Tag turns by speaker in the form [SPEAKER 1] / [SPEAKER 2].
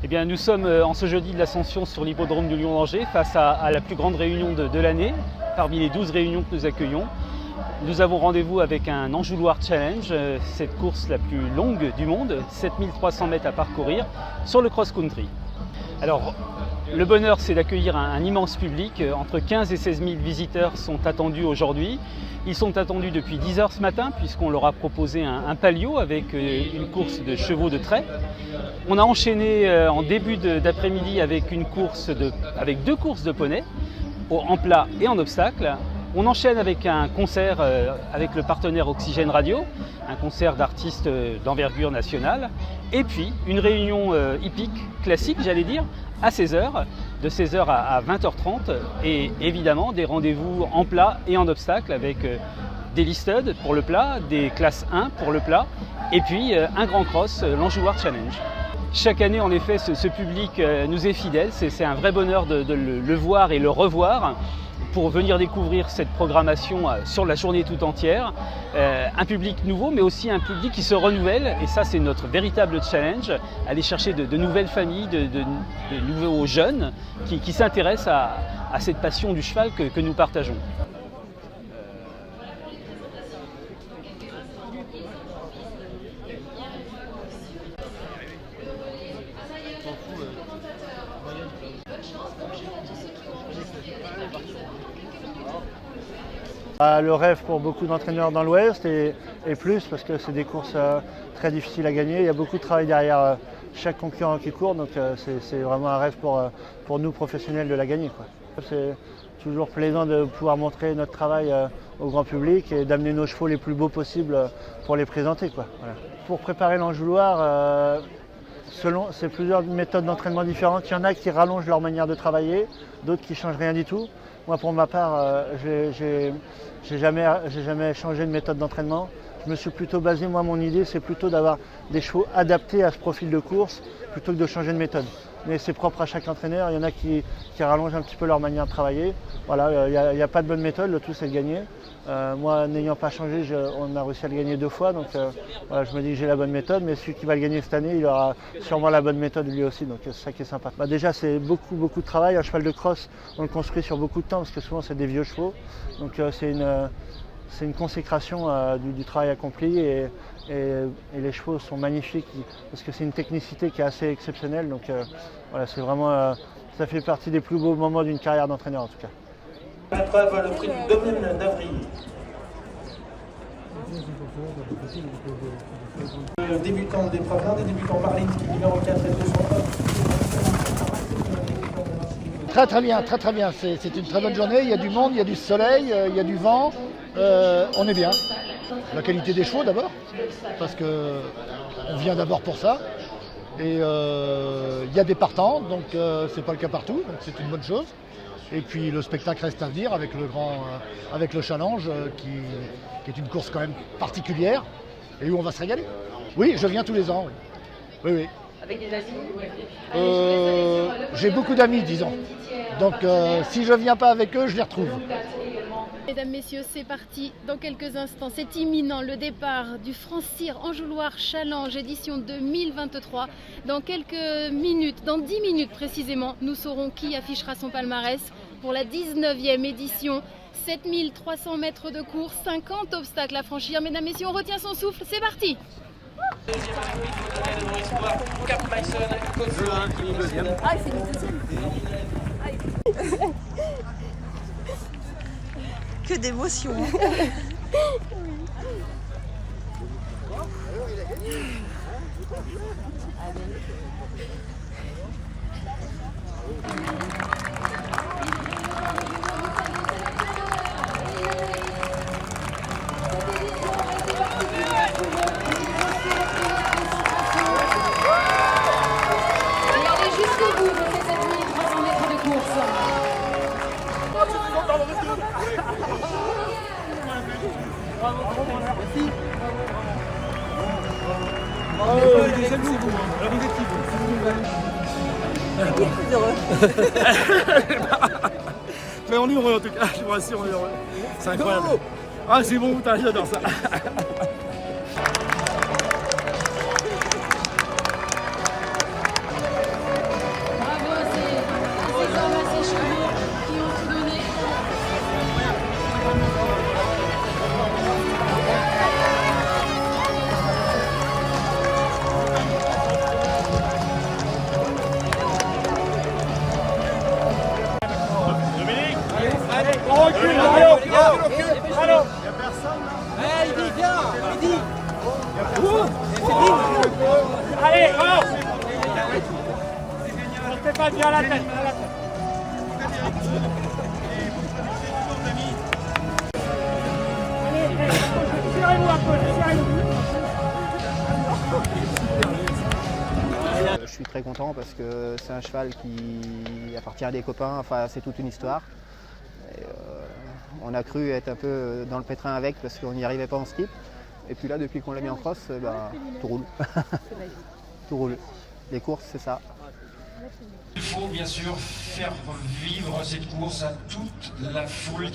[SPEAKER 1] Eh bien, nous sommes en ce jeudi de l'Ascension sur l'hippodrome du Lyon-Angers face à la plus grande réunion de l'année, parmi les 12 réunions que nous accueillons. Nous avons rendez-vous avec un Enjouloir Challenge, cette course la plus longue du monde, 7300 mètres à parcourir sur le cross-country. Alors, le bonheur, c'est d'accueillir un immense public. Entre 15 et 16 000 visiteurs sont attendus aujourd'hui. Ils sont attendus depuis 10 heures ce matin, puisqu'on leur a proposé un palio avec une course de chevaux de trait. On a enchaîné en début d'après-midi avec avec 2 courses de poney, en plat et en obstacle. On enchaîne avec un concert avec le partenaire Oxygène Radio, un concert d'artistes d'envergure nationale, et puis une réunion hippique, classique j'allais dire, à 16h, de 16h à 20h30, et évidemment des rendez-vous en plat et en obstacle avec des listed pour le plat, des classes 1 pour le plat, et puis un grand cross, l'Enjouloir Challenge. Chaque année, en effet, ce public nous est fidèle, c'est un vrai bonheur de le voir et le revoir, pour venir découvrir cette programmation sur la journée tout entière. Un public nouveau, mais aussi un public qui se renouvelle, et ça c'est notre véritable challenge, aller chercher de nouvelles familles, de nouveaux jeunes qui s'intéressent à cette passion du cheval que nous partageons.
[SPEAKER 2] Le rêve pour beaucoup d'entraîneurs dans l'Ouest et plus parce que c'est des courses très difficiles à gagner. Il y a beaucoup de travail derrière chaque concurrent qui court, donc c'est vraiment un rêve pour nous professionnels de la gagner, quoi. C'est toujours plaisant de pouvoir montrer notre travail au grand public et d'amener nos chevaux les plus beaux possibles pour les présenter, quoi. Voilà. Pour préparer l'Enjouloir, c'est plusieurs méthodes d'entraînement différentes. Il y en a qui rallongent leur manière de travailler, d'autres qui ne changent rien du tout. Moi, pour ma part, j'ai jamais changé de méthode d'entraînement. Je me suis plutôt basé, moi, mon idée, c'est plutôt d'avoir des chevaux adaptés à ce profil de course plutôt que de changer de méthode. Mais c'est propre à chaque entraîneur. Il y en a qui rallongent un petit peu leur manière de travailler. Voilà, il n'y a pas de bonne méthode, le tout c'est de gagner. Moi, n'ayant pas changé, on a réussi à le gagner 2 fois. Donc voilà, je me dis que j'ai la bonne méthode, mais celui qui va le gagner cette année, il aura sûrement la bonne méthode lui aussi. Donc c'est ça qui est sympa. Déjà, c'est beaucoup de travail. Un cheval de cross, on le construit sur beaucoup de temps parce que souvent c'est des vieux chevaux. Donc c'est une consécration du travail accompli et les chevaux sont magnifiques parce que c'est une technicité qui est assez exceptionnelle. Donc voilà, c'est vraiment, ça fait partie des plus beaux moments d'une carrière d'entraîneur en tout cas.
[SPEAKER 3] L'épreuve, le prix du domaine d'Avril. Le débutant d'épreuve 1, des débutants par ligne, numéro 4 et 200.
[SPEAKER 4] Très bien, c'est une très bonne journée, il y a du monde, il y a du soleil, il y a du vent, on est bien. La qualité des chevaux d'abord, parce qu'on vient d'abord pour ça. Et il y a des partants, donc c'est pas le cas partout, donc c'est une bonne chose. Et puis le spectacle reste à venir avec le challenge qui est une course quand même particulière et où on va se régaler. Oui, je viens tous les ans, oui.
[SPEAKER 5] Avec des amis?
[SPEAKER 4] J'ai beaucoup d'amis, disons. Donc si je ne viens pas avec eux, je les retrouve.
[SPEAKER 5] Mesdames, Messieurs, c'est parti dans quelques instants. C'est imminent, le départ du Francir Enjouloir Challenge édition 2023. Dans quelques minutes, dans 10 minutes précisément, nous saurons qui affichera son palmarès pour la 19e édition. 7300 mètres de course, 50 obstacles à franchir. Mesdames, Messieurs, on retient son souffle, c'est parti!
[SPEAKER 6] Ah, il fait une deuxième. Que d'émotion.
[SPEAKER 7] Mais on est heureux en tout cas, je vous rassure, on est heureux. C'est incroyable. Ah c'est bon, j'adore ça. pas bien la tête. Serrez-vous un peu, serrez-vous.
[SPEAKER 8] Je suis très content parce que c'est un cheval qui appartient à des copains, enfin c'est toute une histoire. Et, on a cru être un peu dans le pétrin avec parce qu'on n'y arrivait pas en skip. Et puis là, depuis qu'on l'a mis en cross, tout roule. Tout roule. Les courses, c'est ça.
[SPEAKER 9] Il faut bien sûr faire vivre cette course à toute la foule.